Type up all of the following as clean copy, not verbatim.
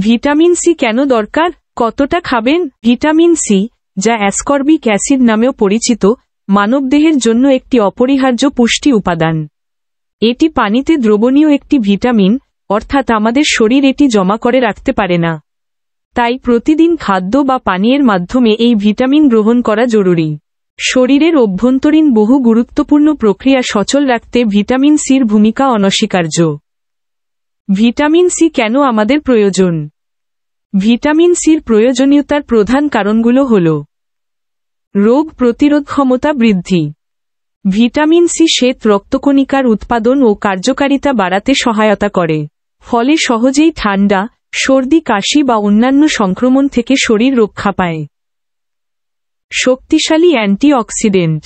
Vitamin C কেন দরকার, কতটা খাবেন? ভিটামিন সি, যা অ্যাসকর্বিক অ্যাসিড নামেও পরিচিত, মানবদেহের জন্য একটি অপরিহার্য পুষ্টি উপাদান। এটি পানিতে দ্রবণীয় একটি ভিটামিন, অর্থাৎ আমাদের শরীর এটি জমা করে রাখতে পারে না। তাই প্রতিদিন খাদ্য বা পানীয়ের মাধ্যমে এই ভিটামিন গ্রহণ করা জরুরি। শরীরের অভ্যন্তরীণ বহু গুরুত্বপূর্ণ প্রক্রিয়া সচল রাখতে ভিটামিন সির ভূমিকা অনস্বীকার্য। ভিটামিন সি কেন আমাদের প্রয়োজন? ভিটামিন সির প্রয়োজনীয়তার প্রধান কারণগুলো হল: রোগ প্রতিরোধ ক্ষমতা বৃদ্ধি। ভিটামিন সি শ্বেত রক্তকণিকার উৎপাদন ও কার্যকারিতা বাড়াতে সহায়তা করে, ফলে সহজেই ঠান্ডা, সর্দি, কাশি বা অন্যান্য সংক্রমণ থেকে শরীর রক্ষা পায়। শক্তিশালী অ্যান্টিঅক্সিডেন্ট।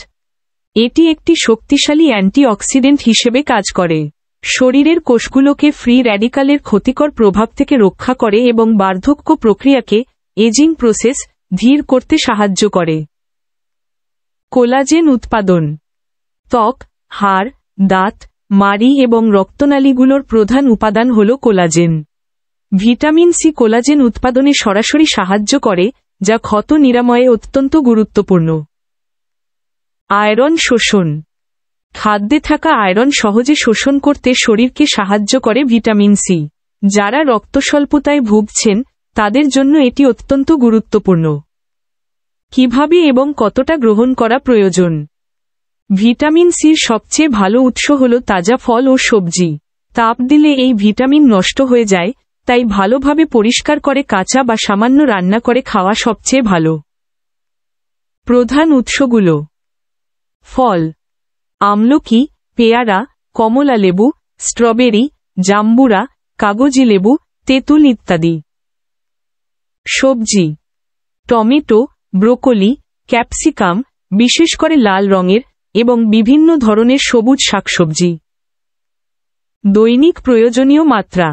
এটি একটি শক্তিশালী অ্যান্টিঅক্সিডেন্ট হিসেবে কাজ করে। শরীরের কোষগুলোকে ফ্রি র্যাডিকালের ক্ষতিকর প্রভাব থেকে রক্ষা করে এবং বার্ধক্য প্রক্রিয়াকে, এজিং প্রসেস, ধীর করতে সাহায্য করে। কোলাজেন উৎপাদন। ত্বক, হাড়, দাঁত, মাড়ি এবং রক্তনালীগুলোর প্রধান উপাদান হল কোলাজেন। ভিটামিন সি কোলাজেন উৎপাদনে সরাসরি সাহায্য করে, যা ক্ষত নিরাময়ে অত্যন্ত গুরুত্বপূর্ণ। আয়রন শোষণ। খাদ্যে থাকা আয়রন সহজে শোষণ করতে শরীরকে সাহায্য করে ভিটামিন সি। যারা রক্তস্বল্পতায় ভুগছেন, তাদের জন্য এটি অত্যন্ত গুরুত্বপূর্ণ। কিভাবে এবং কতটা গ্রহণ করা প্রয়োজন? ভিটামিন সির সবচেয়ে ভালো উৎস হল তাজা ফল ও সবজি। তাপ দিলে এই ভিটামিন নষ্ট হয়ে যায়, তাই ভালোভাবে পরিষ্কার করে কাঁচা বা সামান্য রান্না করে খাওয়া সবচেয়ে ভালো। প্রধান উৎসগুলো: ফল: আমলকি, পেয়ারা, কমলালেবু, স্ট্রবেরি, জাম্বুরা, কাগজি লেবু, তেঁতুল ইত্যাদি। সবজি: টমেটো, ব্রোকলি, ক্যাপসিকাম, বিশেষ করে লাল রঙের, এবং বিভিন্ন ধরনের সবুজ শাকসবজি। দৈনিক প্রয়োজনীয় মাত্রা।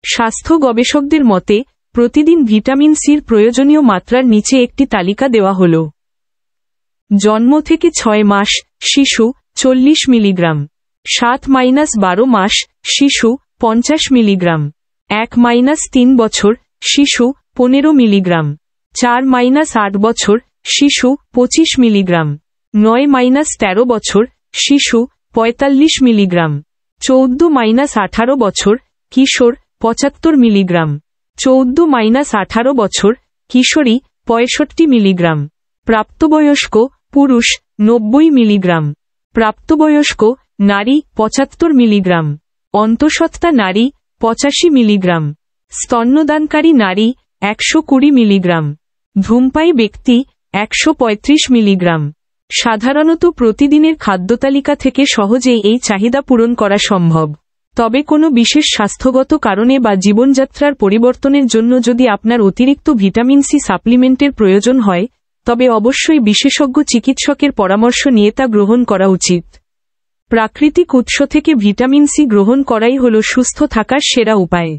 স্বাস্থ্য গবেষকদের মতে, প্রতিদিন ভিটামিন সির প্রয়োজনীয় মাত্রার নিচে একটি তালিকা দেওয়া হল: জন্ম থেকে 6 মাস শিশু 40 মিলিগ্রাম, 7-12 মাস শিশু 50 মিলিগ্রাম, 1-3 বছর শিশু 15 মিলিগ্রাম, 4-8 বছর শিশু 25 মিলিগ্রাম, 9-13 বছর শিশু 45 মিলিগ্রাম, 14-18 বছর কিশোর 75 মিলিগ্রাম, 14-18 বছর কিশোরী 65 মিলিগ্রাম। প্রাপ্তবয়স্ক পুরুষ 90 মিলিগ্রাম, প্রাপ্তবয়স্ক নারী 75 মিলিগ্রাম, অন্তঃসত্ত্বা নারী 85 মিলিগ্রাম, স্তন্যদানকারী নারী 120 মিলিগ্রাম, ধূমপায়ী ব্যক্তি 135 মিলিগ্রাম। সাধারণত প্রতিদিনের খাদ্যতালিকা থেকে সহজেই এই চাহিদা পূরণ করা সম্ভব। তবে কোনো বিশেষ স্বাস্থ্যগত কারণে বা জীবনযাত্রার পরিবর্তনের জন্য যদি আপনার অতিরিক্ত ভিটামিন সি সাপ্লিমেন্টের প্রয়োজন হয়, তবে অবশ্যই বিশেষজ্ঞ চিকিৎসকের পরামর্শ নিয়ে তা গ্রহণ করা উচিত। প্রাকৃতিক উৎস থেকে ভিটামিন সি গ্রহণ করাই হল সুস্থ থাকার সেরা উপায়।